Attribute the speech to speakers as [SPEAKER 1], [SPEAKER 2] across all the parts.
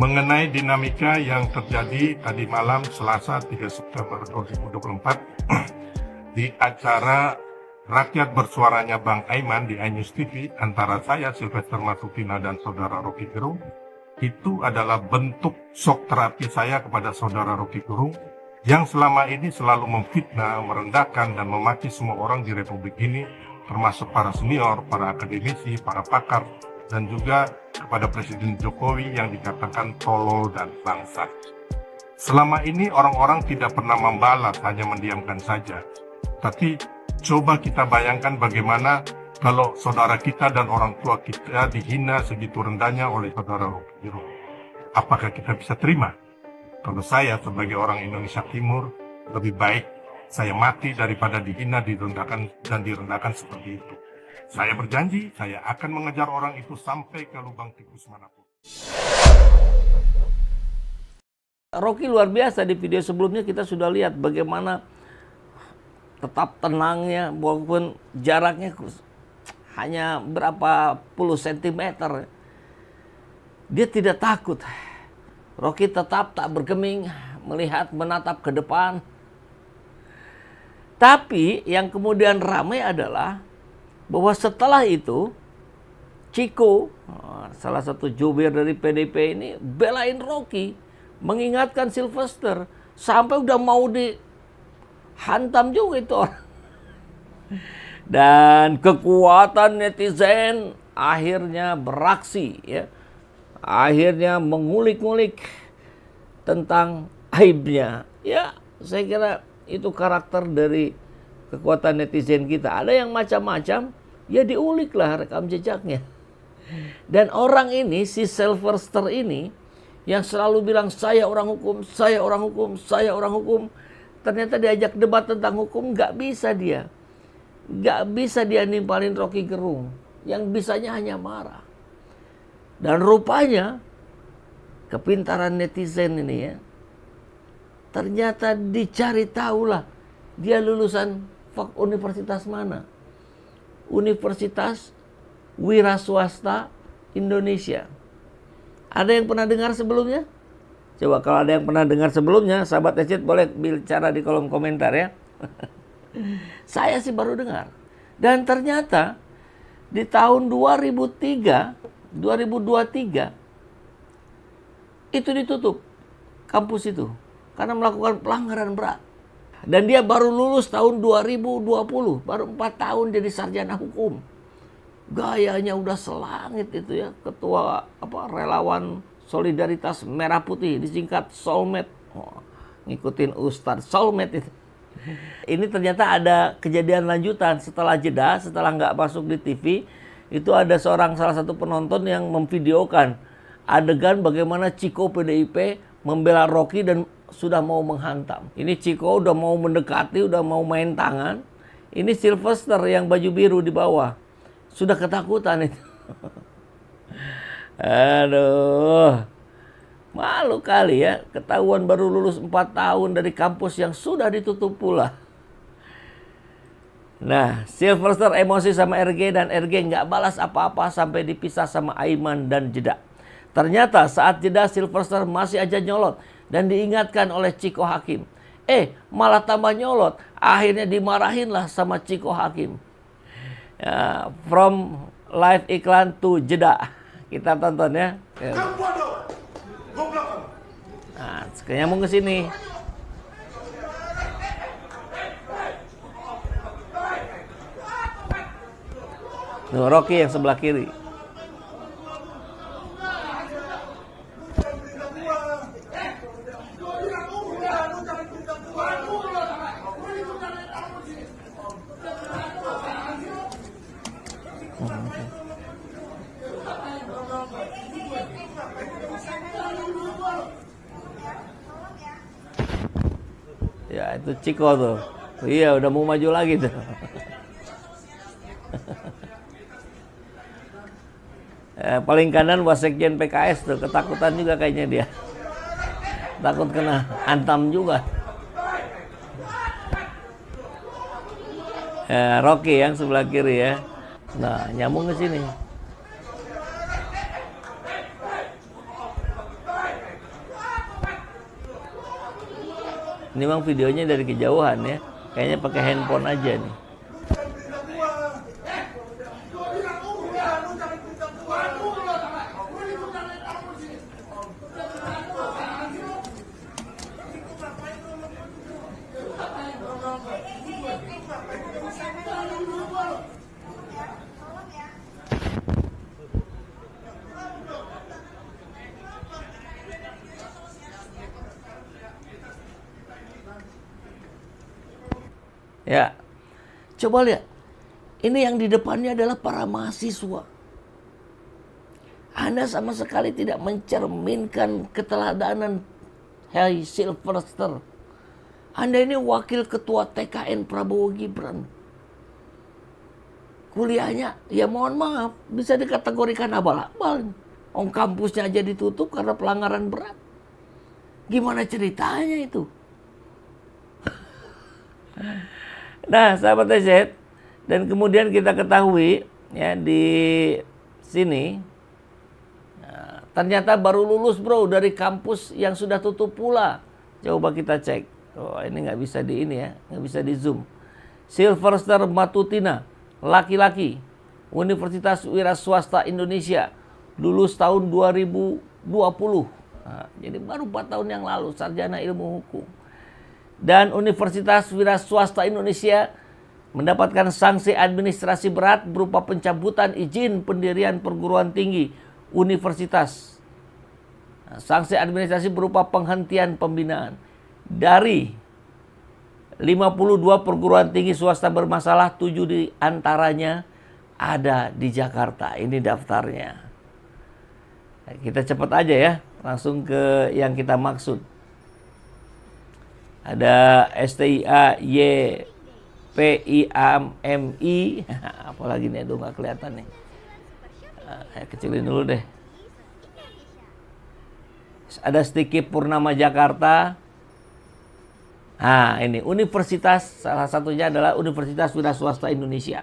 [SPEAKER 1] mengenai dinamika yang terjadi tadi malam Selasa 3 September 2024 di acara Rakyat Bersuaranya Bang Aiman di iNews TV antara saya Sylvester Matutina dan saudara Rocky Gerung. Itu adalah bentuk shock terapi saya kepada saudara Rocky Gerung yang selama ini selalu memfitnah, merendahkan dan memaki semua orang di Republik ini, termasuk para senior, para akademisi, para pakar, dan juga kepada Presiden Jokowi yang dikatakan tolol dan bangsat. Selama ini orang-orang tidak pernah membalas, hanya mendiamkan saja. Tapi coba kita bayangkan bagaimana kalau saudara kita dan orang tua kita dihina segitu rendahnya oleh saudara Rocky Gerung. Apakah kita bisa terima? Kalau saya sebagai orang Indonesia Timur, lebih baik saya mati daripada dihina, direndahkan seperti itu. Saya berjanji, saya akan mengejar orang itu sampai ke lubang tikus manapun.
[SPEAKER 2] Rocky luar biasa. Di video sebelumnya kita sudah lihat bagaimana tetap tenangnya, walaupun jaraknya hanya berapa puluh sentimeter. Dia tidak takut. Rocky tetap tak bergeming, menatap ke depan. Tapi yang kemudian ramai adalah bahwa setelah itu Chico, salah satu jubir dari PDIP ini, belain Rocky, mengingatkan Sylvester, sampai udah mau dihantam juga itu orang. Dan kekuatan netizen akhirnya beraksi, ya. Akhirnya mengulik-ngulik tentang aibnya. Ya, saya kira itu karakter dari kekuatan netizen kita. Ada yang macam-macam, ya diulik lah rekam jejaknya. Dan orang ini, si Sylvester ini, yang selalu bilang saya orang hukum, saya orang hukum, saya orang hukum, ternyata diajak debat tentang hukum, nggak bisa dia. Nggak bisa dia nimpalin Rocky Gerung. Yang bisanya hanya marah. Dan rupanya kepintaran netizen ini, ya, ternyata dicari tahulah dia lulusan universitas mana. Universitas Wira Swasta Indonesia. Ada yang pernah dengar sebelumnya? Coba kalau ada yang pernah dengar sebelumnya, sahabat Ecit boleh bicara di kolom komentar, ya. Saya sih baru dengar. Dan ternyata di tahun 2023 itu ditutup kampus itu karena melakukan pelanggaran berat. Dan dia baru lulus tahun 2020, baru 4 tahun jadi sarjana hukum. Gayanya udah selangit itu, ya, ketua relawan Solidaritas Merah Putih, disingkat Solmed. Ngikutin Ustadz Solmed itu. Ini ternyata ada kejadian lanjutan setelah jeda, setelah nggak masuk di TV, itu ada salah satu penonton yang memvideokan adegan bagaimana Chico PDIP membela Rocky dan sudah mau menghantam. Ini Chico udah mau mendekati, udah mau main tangan. Ini Sylvester yang baju biru di bawah. Sudah ketakutan itu. Aduh. Malu kali, ya, ketahuan baru lulus 4 tahun dari kampus yang sudah ditutup pula. Nah, Sylvester emosi sama RG dan RG nggak balas apa-apa sampai dipisah sama Aiman dan jeda. Ternyata saat jeda Sylvester masih aja nyolot dan diingatkan oleh Chico Hakim. Malah tambah nyolot. Akhirnya dimarahin lah sama Chico Hakim. Ya, from live iklan to jeda. Kita tonton, ya. Nah, nyambung ke sini. Tuh, Rocky yang sebelah kiri. Ya, itu Chico tuh. Iya, udah mau maju lagi tuh. Paling kanan Wasekjen PKS tuh, ketakutan juga kayaknya dia. Takut kena hantam juga. Rocky yang sebelah kiri, ya. Nah, nyambung ke sini. Ini memang videonya dari kejauhan ya. Kayaknya pakai handphone aja nih. Ya, coba lihat. Ini yang di depannya adalah para mahasiswa. Anda sama sekali tidak mencerminkan keteladanan Hai Sylvester. Anda ini wakil ketua TKN Prabowo Gibran. Kuliahnya, ya mohon maaf, bisa dikategorikan abal-abal. Kampusnya aja ditutup karena pelanggaran berat. Gimana ceritanya itu? Nah, sahabat TZ, dan kemudian kita ketahui ya di sini ternyata baru lulus bro dari kampus yang sudah tutup pula. Coba kita cek. Oh, ini nggak bisa di ini ya, nggak bisa di zoom. Sylvester Matutina, laki-laki, Universitas Wira Swasta Indonesia, lulus tahun 2020. Nah, jadi baru 4 tahun yang lalu, sarjana ilmu hukum. Dan Universitas Wira Swasta Indonesia mendapatkan sanksi administrasi berat berupa pencabutan izin pendirian perguruan tinggi universitas. Nah, sanksi administrasi berupa penghentian pembinaan dari 52 perguruan tinggi swasta bermasalah, 7 di antaranya ada di Jakarta. Ini daftarnya. Nah, kita cepat aja ya, langsung ke yang kita maksud. Ada STIA YPIAMI, apalagi nih, aduh nggak kelihatan nih. Saya kecilin dulu deh. Ada Stiki Purnama Jakarta. Nah ini universitas, salah satunya adalah Universitas Wira Swasta Indonesia.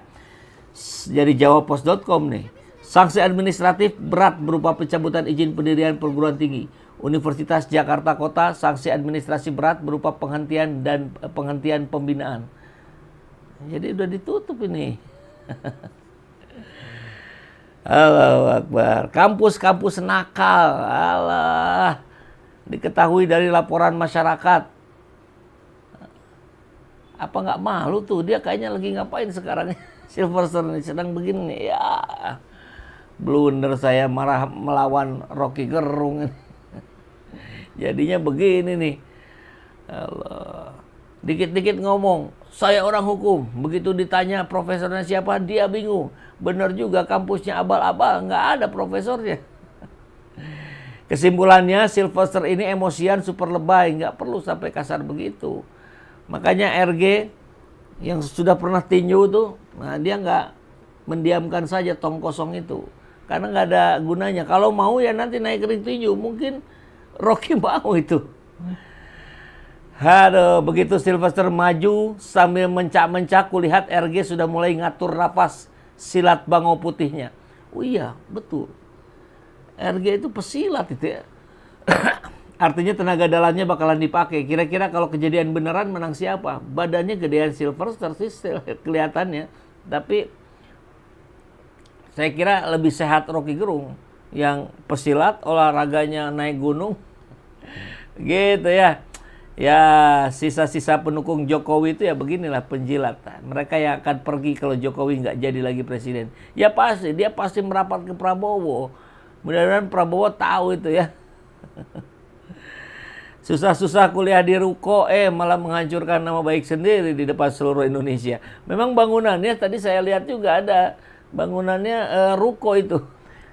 [SPEAKER 2] Dari jawapos.com nih. Sanksi administratif berat berupa pencabutan izin pendirian perguruan tinggi. Universitas Jakarta Kota, sanksi administrasi berat berupa penghentian dan penghentian pembinaan. Jadi udah ditutup ini. Allahu Akbar. Kampus-kampus nakal. Allah. Diketahui dari laporan masyarakat. Apa nggak malu tuh? Dia kayaknya lagi ngapain sekarang? Sylvester ini sedang begini. Ya. Blunder saya marah melawan Rocky Gerung. Jadinya begini nih. Allah. Dikit-dikit ngomong, saya orang hukum. Begitu ditanya profesornya siapa, dia bingung. Benar juga kampusnya abal-abal, nggak ada profesornya. Kesimpulannya, Sylvester ini emosian super lebay, nggak perlu sampai kasar begitu. Makanya RG yang sudah pernah tinju tuh, nah dia nggak mendiamkan saja tong kosong itu. Karena nggak ada gunanya. Kalau mau ya nanti naik ring tinju, mungkin Rocky mau itu. Aduh, begitu Sylvester maju sambil mencak-mencak, kulihat RG sudah mulai ngatur napas silat bangau putihnya. Oh iya, betul. RG itu pesilat itu ya. Artinya tenaga dalamnya bakalan dipakai. Kira-kira kalau kejadian beneran menang siapa? Badannya gedean Sylvester sih kelihatannya. Tapi saya kira lebih sehat Rocky Gerung yang pesilat, olahraganya naik gunung. Gitu ya. Ya, sisa-sisa pendukung Jokowi itu ya beginilah penjilat. Mereka yang akan pergi kalau Jokowi nggak jadi lagi presiden. Ya pasti, dia pasti merapat ke Prabowo. Mudah-mudahan Prabowo tahu itu ya. Susah-susah kuliah di ruko, malah menghancurkan nama baik sendiri di depan seluruh Indonesia. Memang bangunannya, tadi saya lihat juga ada bangunannya ruko itu.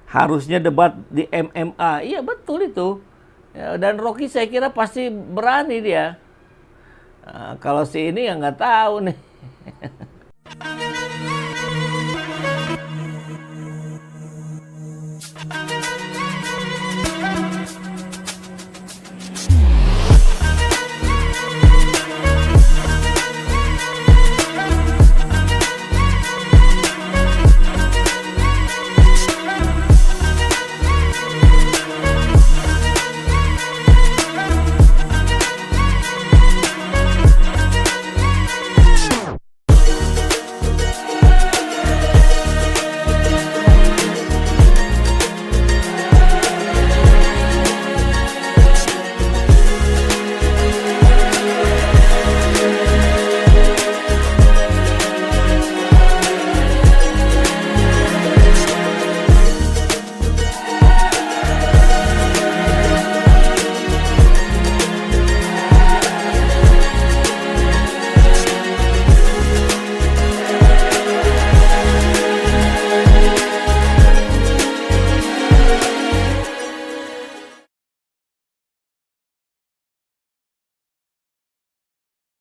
[SPEAKER 2] Harusnya debat di MMA. Iya betul itu. Ya, dan Rocky saya kira pasti berani dia. Nah, kalau si ini ya nggak tahu nih.